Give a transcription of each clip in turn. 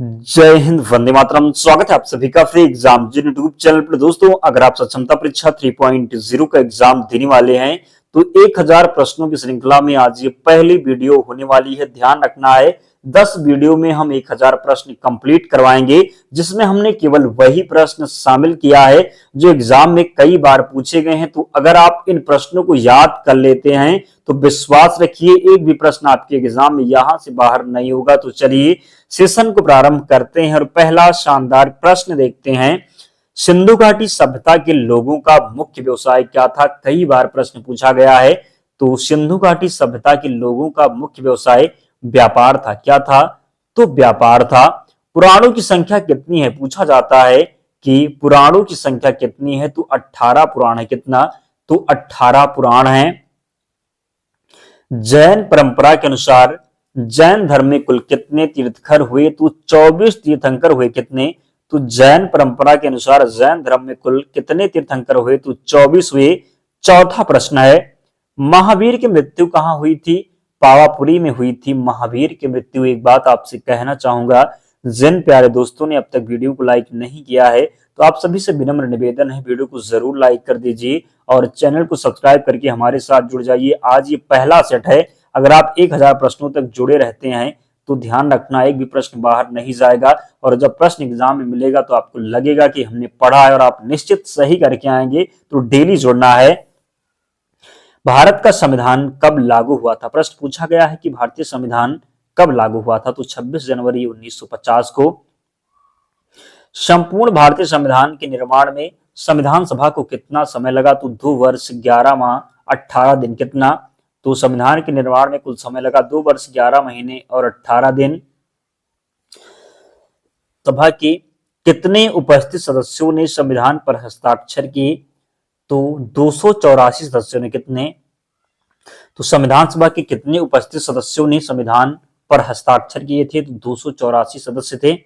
जय हिंद, वंदे मातरम। स्वागत है आप सभी का फ्री एग्जाम जिन यूट्यूब चैनल पर। दोस्तों, अगर आप सक्षमता परीक्षा 3.0 का एग्जाम देने वाले हैं तो 1000 प्रश्नों की श्रृंखला में आज ये पहली वीडियो होने वाली है। ध्यान रखना है, 10 वीडियो में हम 1000 प्रश्न कंप्लीट करवाएंगे, जिसमें हमने केवल वही प्रश्न शामिल किया है जो एग्जाम में कई बार पूछे गए हैं। तो अगर आप इन प्रश्नों को याद कर लेते हैं तो विश्वास रखिए एक भी प्रश्न आपके एग्जाम में यहां से बाहर नहीं होगा। तो चलिए सेशन को प्रारंभ करते हैं और पहला शानदार प्रश्न देखते हैं। सिंधु घाटी सभ्यता के लोगों का मुख्य व्यवसाय क्या था? कई बार प्रश्न पूछा गया है। तो सिंधु घाटी सभ्यता के लोगों का मुख्य व्यवसाय व्यापार था। क्या था? तो व्यापार था। पुराणों की संख्या कितनी है? पूछा जाता है कि पुराणों की संख्या कितनी है? तो 18 पुराण है। कितना? तो 18 पुराण है। जैन परंपरा के अनुसार जैन धर्म में कुल कितने तीर्थंकर हुए? तो 24 तीर्थंकर हुए। कितने? तो जैन परंपरा के अनुसार जैन धर्म में कुल कितने तीर्थंकर हुए? तो 24 हुए। चौथा प्रश्न है, महावीर की मृत्यु कहां हुई थी? पावापुरी में हुई थी महावीर की मृत्यु। एक बात आपसे कहना चाहूंगा, जिन प्यारे दोस्तों ने अब तक वीडियो को लाइक नहीं किया है तो आप सभी से विनम्र निवेदन है, वीडियो को जरूर लाइक कर दीजिए और चैनल को सब्सक्राइब करके हमारे साथ जुड़ जाइए। आज ये पहला सेट है। अगर आप 1000 प्रश्नों तक जुड़े रहते हैं तो ध्यान रखना एक भी प्रश्न बाहर नहीं जाएगा, और जब प्रश्न एग्जाम में मिलेगा तो आपको लगेगा कि हमने पढ़ा है और आप निश्चित सही करके आएंगे। तो डेली जुड़ना है। भारत का संविधान कब लागू हुआ था? प्रश्न पूछा गया है कि भारतीय संविधान कब लागू हुआ था? तो 26 जनवरी 1950 को। संपूर्ण भारतीय संविधान के निर्माण में संविधान सभा को कितना समय लगा? तो 2 वर्ष 11 माह 18 दिन। कितना? तो संविधान के निर्माण में कुल समय लगा 2 वर्ष 11 महीने और 18 दिन। सभा के कितने उपस्थित सदस्यों ने संविधान पर हस्ताक्षर किए? तो 284 सदस्यों ने। कितने? तो संविधान सभा के कितने उपस्थित सदस्यों ने संविधान पर हस्ताक्षर किए थे? तो 284 सदस्य थे।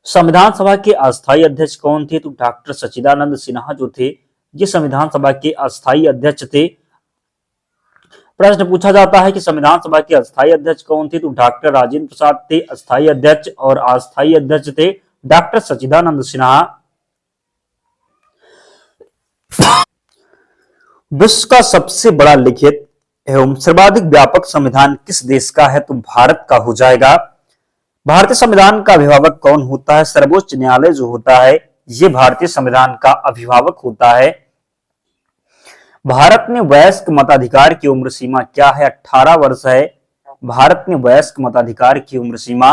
संविधान सभा के अस्थायी अध्यक्ष कौन थे? तो डॉक्टर सच्चिदानंद सिन्हा जो थे ये संविधान सभा के अस्थायी अध्यक्ष थे। प्रश्न पूछा जाता है कि संविधान सभा के अस्थायी अध्यक्ष कौन थे? तो डॉक्टर राजेंद्र प्रसाद थे अस्थायी अध्यक्ष, और अस्थायी अध्यक्ष थे डॉक्टर सच्चिदानंद सिन्हा। विश्व का सबसे बड़ा लिखित एवं सर्वाधिक व्यापक संविधान किस देश का है? तो भारत का हो जाएगा। भारतीय संविधान का अभिभावक कौन होता है? सर्वोच्च न्यायालय जो होता है ये भारतीय संविधान का अभिभावक होता है। भारत में वयस्क मताधिकार की उम्र सीमा क्या है? 18 वर्ष है भारत में वयस्क मताधिकार की उम्र सीमा।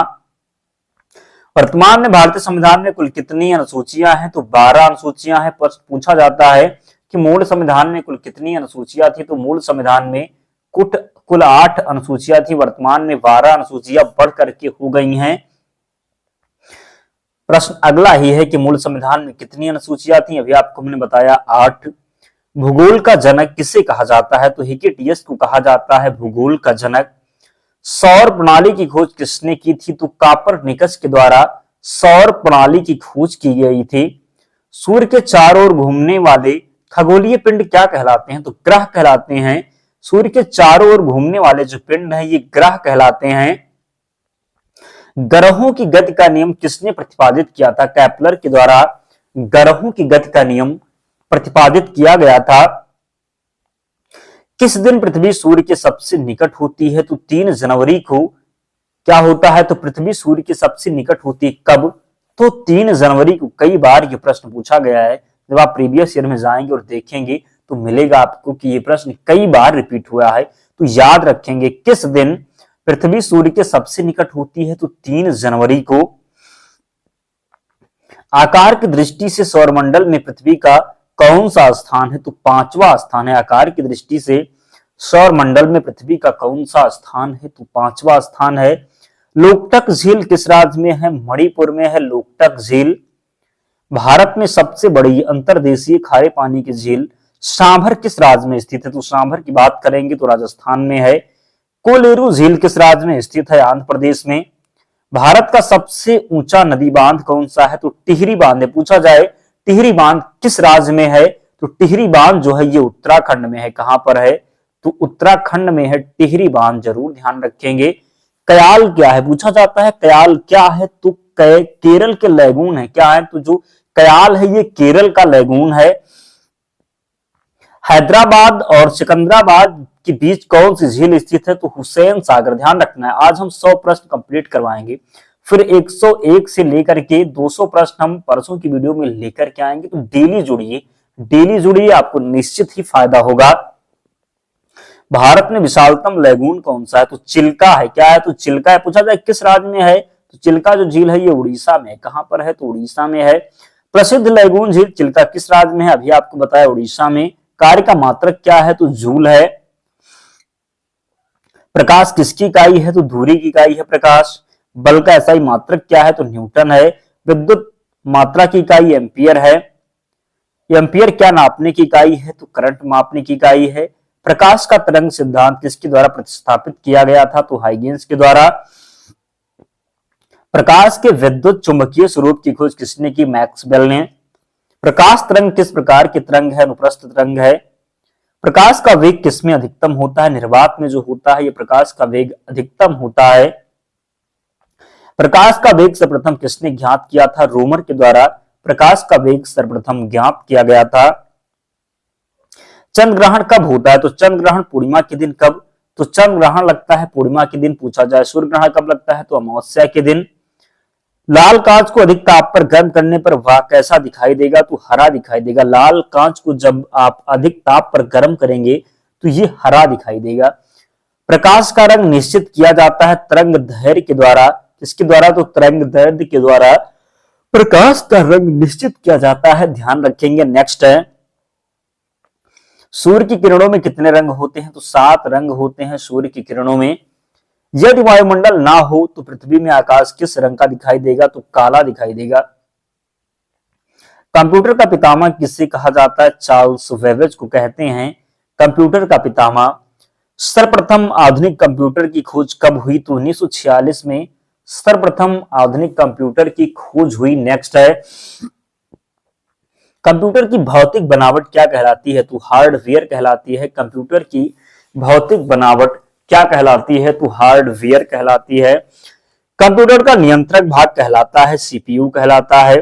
वर्तमान में भारतीय संविधान में कुल कितनी अनुसूचियां हैं? तो 12 अनुसूचियां हैं। पूछा जाता है कि मूल संविधान में कुल कितनी अनुसूचियां थी? तो मूल संविधान में कुल 8 अनुसूचियां थी। वर्तमान में 12 अनुसूचियां बढ़ करके हो गई हैं। प्रश्न अगला ही है कि मूल संविधान में कितनी अनुसूचियां थी? अभी आपको मैंने बताया 8। भूगोल का जनक किसे कहा जाता है? तो हिकेटियस को कहा जाता है भूगोल का जनक। सौर प्रणाली की खोज किसने की थी? तो कोपरनिकस के द्वारा सौर प्रणाली की खोज की गई थी। सूर्य के चारों ओर घूमने वाले खगोलीय पिंड क्या कहलाते हैं? तो ग्रह कहलाते हैं। सूर्य के चारों ओर घूमने वाले जो पिंड हैं ये ग्रह कहलाते हैं। ग्रहों की गति का नियम किसने प्रतिपादित किया था? केपलर के द्वारा ग्रहों की गति का नियम प्रतिपादित किया गया था। किस दिन पृथ्वी सूर्य के सबसे निकट होती है? तो 3 जनवरी को क्या होता है? तो पृथ्वी सूर्य के सबसे निकट होती है। कब? तो 3 जनवरी को। कई बार ये प्रश्न पूछा गया है। जब आप प्रीवियस ईयर में जाएंगे और देखेंगे तो मिलेगा आपको कि ये प्रश्न कई बार रिपीट हुआ है। तो याद रखेंगे किस दिन पृथ्वी सूर्य के सबसे निकट होती है? तो 3 जनवरी को। आकार की दृष्टि से सौरमंडल में पृथ्वी का कौन सा स्थान है? तो 5वां स्थान है। आकार की दृष्टि से सौरमंडल में पृथ्वी का कौन सा स्थान है? तो 5वां स्थान है। लोकटक झील किस राज्य में है? मणिपुर में है लोकटक झील। भारत में सबसे बड़ी अंतर्देशीय खारे पानी की झील सांभर किस राज्य में स्थित है? तो सांभर की बात करेंगे तो राजस्थान में है। कोलेरू झील किस राज्य में स्थित है? आंध्र प्रदेश में। भारत का सबसे ऊंचा नदी बांध कौन सा है? तो टिहरी बांध है। पूछा जाए टिहरी बांध किस राज्य में है? तो टिहरी बांध जो है ये उत्तराखंड में है। कहां पर है? तो उत्तराखंड में है टिहरी बांध। जरूर ध्यान रखेंगे। कयाल क्या है, पूछा जाता है कयाल क्या है, तो केरल के लैगून है। क्या है, तो जो कयाल है ये केरल का लैगून है। हैदराबाद और सिकंदराबाद के बीच कौन सी झील स्थित है, तो हुसैन सागर। ध्यान रखना है, आज हम 100 प्रश्न कंप्लीट करवाएंगे, फिर 101 से लेकर के 200 प्रश्न हम परसों की वीडियो में लेकर के आएंगे। तो डेली जुड़िए, डेली जुड़िए, आपको निश्चित ही फायदा होगा। भारत में विशालतम लैगून कौन सा है, तो चिल्का है। क्या है, तो चिल्का है। पूछा जाए किस राज्य में है, तो चिल्का जो झील है ये उड़ीसा में है। कहां पर है, तो उड़ीसा में है। प्रसिद्ध लैगून झील चिल्का किस राज्य में है, अभी आपको बताया उड़ीसा में। कार्य का मात्रक क्या है, तो जूल है। प्रकाश किसकी इकाई है, तो दूरी की इकाई है प्रकाश। बल का एसआई मात्रक क्या है, तो न्यूटन है। विद्युत मात्रा की इकाई एम्पियर है। एम्पियर क्या नापने की इकाई है, तो करंट मापने की इकाई है। प्रकाश का तरंग सिद्धांत किसके द्वारा प्रतिस्थापित किया गया था, तो हाइगेंस के द्वारा। प्रकाश के विद्युत चुंबकीय स्वरूप की खोज किसने की, मैक्सवेल ने। प्रकाश तरंग किस प्रकार की तरंग है, अनुप्रस्थ तरंग है। प्रकाश का वेग किसमें अधिकतम होता है, निर्वात में जो होता है ये प्रकाश का वेग अधिकतम होता है। प्रकाश का वेग सर्वप्रथम किसने ज्ञात किया था, रोमर के द्वारा प्रकाश का वेग सर्वप्रथम ज्ञात किया गया था। चंद्र ग्रहण कब होता है, तो चंद्र ग्रहण पूर्णिमा के दिन। कब, तो चंद्र ग्रहण लगता है पूर्णिमा के दिन। पूछा जाए सूर्य ग्रहण कब लगता है, तो अमावस्या के दिन। लाल कांच को अधिक ताप पर गर्म करने पर वह कैसा दिखाई देगा, तो हरा दिखाई देगा। लाल कांच को जब आप अधिक ताप पर गर्म करेंगे तो ये हरा दिखाई देगा। प्रकाश का रंग निश्चित किया जाता है तरंग दैर्ध्य के द्वारा। किसके द्वारा, तो तरंग दैर्ध्य के द्वारा प्रकाश का रंग निश्चित किया जाता है। ध्यान रखेंगे। नेक्स्ट है, सूर्य की किरणों में कितने रंग होते हैं, तो 7 रंग होते हैं सूर्य की किरणों में। यदि वायुमंडल ना हो तो पृथ्वी में आकाश किस रंग का दिखाई देगा, तो काला दिखाई देगा। कंप्यूटर का पितामह किससे कहा जाता है, चार्ल्स बेबेज को कहते हैं कंप्यूटर का पितामह। सर्वप्रथम आधुनिक कंप्यूटर की खोज कब हुई, तो 1946 में सर्वप्रथम आधुनिक कंप्यूटर की खोज हुई। नेक्स्ट है, कंप्यूटर की भौतिक बनावट क्या कहलाती है, तो हार्डवेयर कहलाती है। कंप्यूटर की भौतिक बनावट क्या कहलाती है, तो हार्डवेयर कहलाती है। कंप्यूटर का नियंत्रक भाग कहलाता है, सीपीयू कहलाता है।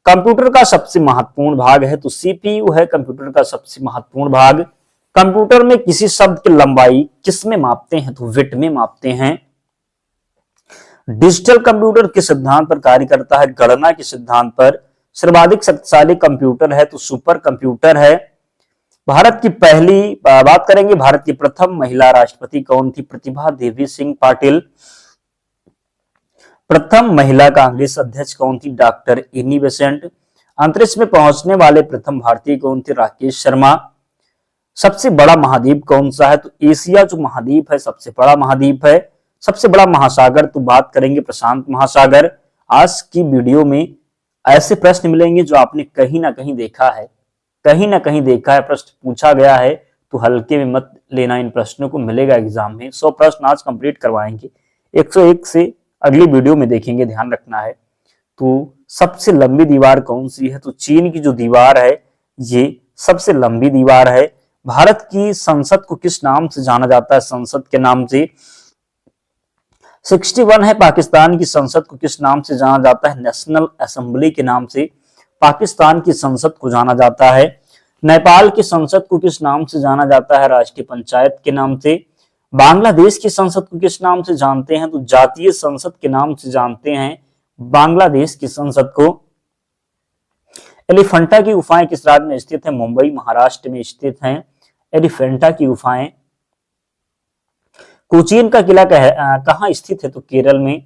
कंप्यूटर का सबसे महत्वपूर्ण भाग है, तो सीपीयू है कंप्यूटर का सबसे महत्वपूर्ण भाग। कंप्यूटर में किसी शब्द की लंबाई किसमें मापते हैं, तो विट में मापते हैं। डिजिटल कंप्यूटर किस सिद्धांत पर कार्य करता है, गणना के सिद्धांत पर। सर्वाधिक शक्तिशाली कंप्यूटर है, तो सुपर कंप्यूटर है। भारत की पहली बात करेंगे, भारत की प्रथम महिला राष्ट्रपति कौन थी, प्रतिभा देवी सिंह पाटिल। प्रथम महिला कांग्रेस अध्यक्ष कौन थी, डॉक्टर एनी बेसेंट। अंतरिक्ष में पहुंचने वाले प्रथम भारतीय कौन थे, राकेश शर्मा। सबसे बड़ा महाद्वीप कौन सा है, तो एशिया जो महाद्वीप है सबसे बड़ा महाद्वीप है। सबसे बड़ा महासागर तो बात करेंगे प्रशांत महासागर। आज की वीडियो में ऐसे प्रश्न मिलेंगे जो आपने कहीं ना कहीं देखा है, कहीं ना कहीं देखा है, प्रश्न पूछा गया है, तो हल्के में मत लेना। इन प्रश्नों को मिलेगा एग्जाम में। 100 प्रश्न आज कंप्लीट करवाएंगे, 101 से अगली वीडियो में देखेंगे। ध्यान रखना है। तो सबसे लंबी दीवार कौन सी है, तो चीन की जो दीवार है ये सबसे लंबी दीवार है। भारत की संसद को किस नाम से जाना जाता है, संसद के नाम से। 61 है। पाकिस्तान की संसद को किस नाम से जाना जाता है, नेशनल असेंबली के नाम से पाकिस्तान की संसद को जाना जाता है। नेपाल की संसद को किस नाम से जाना जाता है, राष्ट्रीय पंचायत के नाम से। बांग्लादेश की संसद को किस नाम से जानते हैं, तो जातीय संसद के नाम से जानते हैं बांग्लादेश की संसद को। एलिफेंटा की गुफाएं किस राज्य में स्थित है, मुंबई महाराष्ट्र में स्थित हैं एलिफेंटा की गुफाएं। कोचीन का किला कहाँ स्थित है, तो केरल में।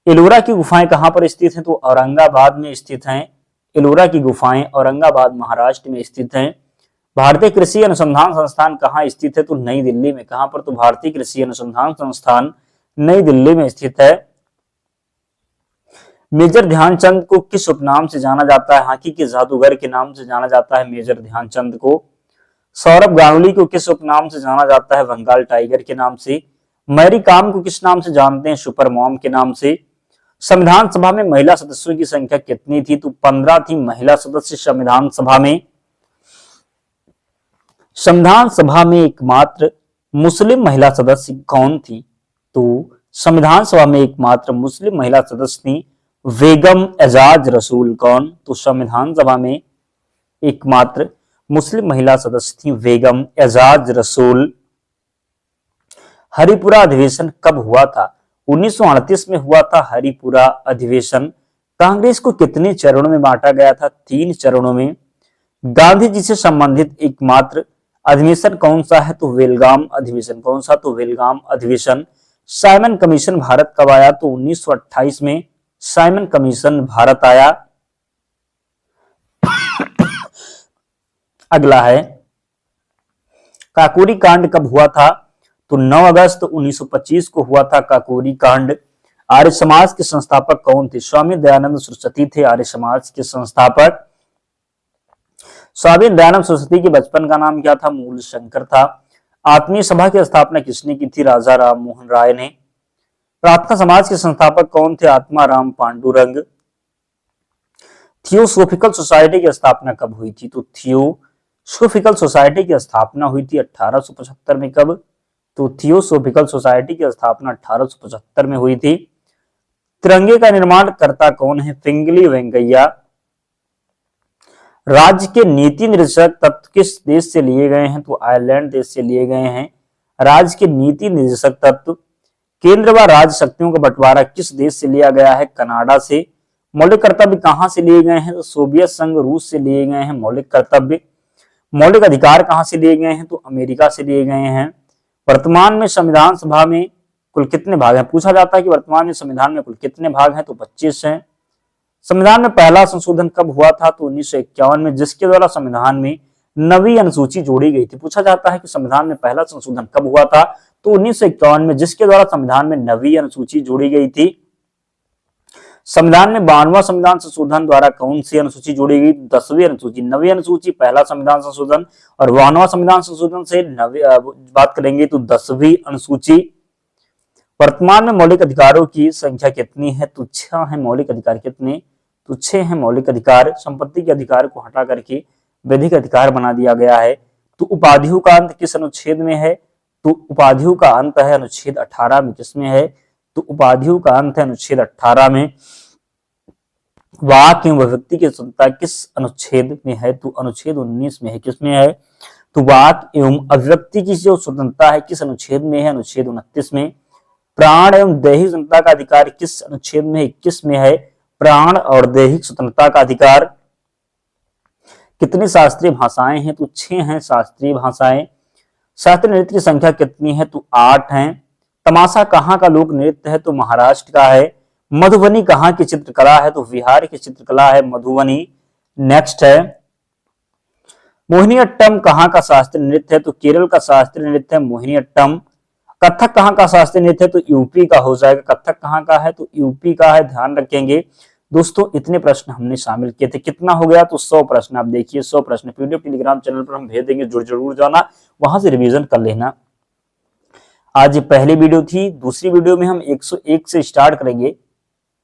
एलोरा की गुफाएं कहां पर स्थित हैं, तो औरंगाबाद में स्थित हैं। एलोरा की गुफाएं औरंगाबाद महाराष्ट्र में स्थित हैं। भारतीय कृषि अनुसंधान संस्थान कहाँ स्थित है, तो नई दिल्ली में। कहां पर, तो भारतीय कृषि अनुसंधान संस्थान नई दिल्ली में स्थित है। मेजर ध्यानचंद को किस उपनाम से जाना जाता है, हॉकी के जादूगर के नाम से जाना जाता है मेजर ध्यानचंद को। सौरभ गांगुली को किस उपनाम से जाना जाता है, बंगाल टाइगर के नाम से। मैरी कॉम को किस नाम से जानते हैं, सुपर मॉम के नाम से। संविधान सभा में महिला सदस्यों की संख्या कितनी थी, तो 15 थी महिला सदस्य संविधान सभा में। संविधान सभा में एकमात्र मुस्लिम महिला सदस्य कौन थी, तो संविधान सभा में एकमात्र मुस्लिम महिला सदस्य थी बेगम एजाज रसूल। कौन? तो संविधान सभा में एकमात्र मुस्लिम महिला सदस्य थी बेगम एजाज रसूल। हरिपुरा अधिवेशन कब हुआ था? 1938 में हुआ था हरिपुरा अधिवेशन। कांग्रेस को कितने चरणों में बांटा गया था? 3 चरणों में। गांधी जी से संबंधित एकमात्र अधिवेशन कौन सा है? तो बेलगाम अधिवेशन। कौन सा? तो बेलगाम अधिवेशन। साइमन कमीशन भारत कब आया? तो 1928 में साइमन कमीशन भारत आया। अगला है काकोरी कांड कब हुआ था? तो 9 अगस्त 1925 को हुआ था काकोरी कांड। आर्य समाज के संस्थापक कौन थे? स्वामी दयानंद सरस्वती थे आर्य समाज के संस्थापक। स्वामी दयानंद सरस्वती के बचपन का नाम क्या था? मूल शंकर था। आत्मीय सभा की स्थापना किसने की थी? राजा राम मोहन राय ने। प्रार्थना समाज के संस्थापक कौन थे? आत्मा राम पांडुरंग। थियोसोफिकल सोसाइटी की स्थापना कब हुई थी? तो थियोसोफिकल सोसाइटी की स्थापना हुई थी 1875 में। कब? तो थियोसोफिकल सोसाइटी की स्थापना 1875 में हुई थी। तिरंगे का निर्माण करता कौन है? पिंगली वेंकैया। राज्य के नीति निर्देशक तत्व किस देश से लिए गए हैं? तो आयरलैंड देश से लिए गए हैं। राज्य के नीति निर्देशक तत्व। केंद्र व राज्य शक्तियों का बंटवारा किस देश से लिया गया है? कनाडा से। मौलिक कर्तव्य कहां से लिए गए हैं? तो सोवियत संघ रूस से लिए गए हैं मौलिक कर्तव्य। मौलिक अधिकार कहां से लिए गए हैं? तो अमेरिका से लिए गए हैं। वर्तमान में संविधान सभा में कुल कितने भाग हैं? पूछा जाता है कि वर्तमान में संविधान में कुल कितने भाग हैं? तो 25 हैं। संविधान में पहला संशोधन कब हुआ था? तो 1951 में, जिसके द्वारा संविधान में नवी अनुसूची जोड़ी गई थी। पूछा जाता है कि संविधान में पहला संशोधन कब हुआ था? तो 1951 में, जिसके द्वारा संविधान में नवी अनुसूची जोड़ी गई थी। संविधान में 52वां संविधान संशोधन द्वारा कौन सी अनुसूची जोड़ी गई? 10वीं अनुसूची। नवी अनुसूची पहला संविधान संशोधन और 52वां संविधान संशोधन से बात करेंगे तो 10वीं अनुसूची। वर्तमान में मौलिक अधिकारों की संख्या कितनी है? तो 6 है मौलिक अधिकार। कितने? तो 6 है मौलिक अधिकार। संपत्ति के अधिकार को हटा करके विधिक अधिकार बना दिया गया है। तो उपाधियों का अंत किस अनुच्छेद में है? तो उपाधियों का अंत है अनुच्छेद 18 में। किसमें है? तो उपाधियों का अंत है अनुच्छेद 18 में। वाक एवं अभिव्यक्ति की स्वतंत्रता किस अनुच्छेद में है? तो अनुच्छेद 19 में है। किसमें है? तो वाक एवं अभिव्यक्ति की जो स्वतंत्रता है किस अनुच्छेद में है? अनुच्छेद 29 में। प्राण एवं दैहिक स्वतंत्रता का अधिकार किस अनुच्छेद में? 21 में है। प्राण और दैहिक स्वतंत्रता का अधिकार। कितनी शास्त्रीय भाषाएं हैं? तो 6 हैं शास्त्रीय भाषाएं। शास्त्रीय नृत्य की संख्या कितनी है? तो 8 हैं। तमाशा कहाँ का लोक नृत्य है? तो महाराष्ट्र का है। मधुबनी कहाँ की चित्रकला है? तो बिहार की चित्रकला है मधुबनी। नेक्स्ट है मोहिनीअट्टम कहाँ का शास्त्रीय नृत्य है? तो केरल का शास्त्रीय नृत्य है मोहिनीअट्टम। कथक कहाँ का शास्त्रीय नृत्य है? तो यूपी का हो जाएगा। कथक कहाँ का है? तो यूपी का है। ध्यान रखेंगे दोस्तों। इतने प्रश्न हमने शामिल किए थे। कितना हो गया? तो 100 प्रश्न। आप देखिए 100 प्रश्न पीडीएफ टेलीग्राम चैनल पर हम भेज देंगे, जरूर जाना, वहां से रिवीजन कर लेना। आज पहली वीडियो थी। दूसरी वीडियो में हम 101 से स्टार्ट करेंगे,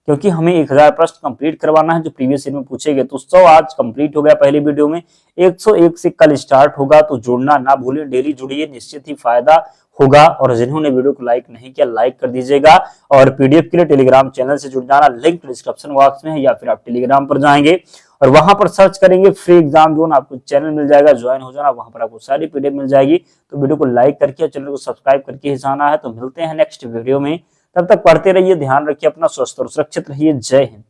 क्योंकि हमें 1000 प्रश्न कंप्लीट करवाना है जो प्रीवियस ईयर में पूछे गए। तो 100 आज कंप्लीट हो गया पहली वीडियो में। 101 से कल स्टार्ट होगा, तो जुड़ना ना भूलें। डेली जुड़िए, निश्चित ही फायदा होगा। और जिन्होंने वीडियो को लाइक नहीं किया, लाइक कर दीजिएगा। और पीडीएफ के लिए टेलीग्राम चैनल से जुड़ जाना, लिंक डिस्क्रिप्शन बॉक्स में है, या फिर आप टेलीग्राम पर जाएंगे और वहां पर सर्च करेंगे फ्री एग्जाम जोन, आपको चैनल मिल जाएगा, ज्वाइन हो जाना। वहां पर आपको सारी पीडीएफ मिल जाएगी। तो वीडियो को लाइक करके चैनल को सब्सक्राइब करके ही जाना है। तो मिलते हैं नेक्स्ट वीडियो में। तब तक पढ़ते रहिए, ध्यान रखिए अपना, स्वस्थ और सुरक्षित रहिए। जय हिंद।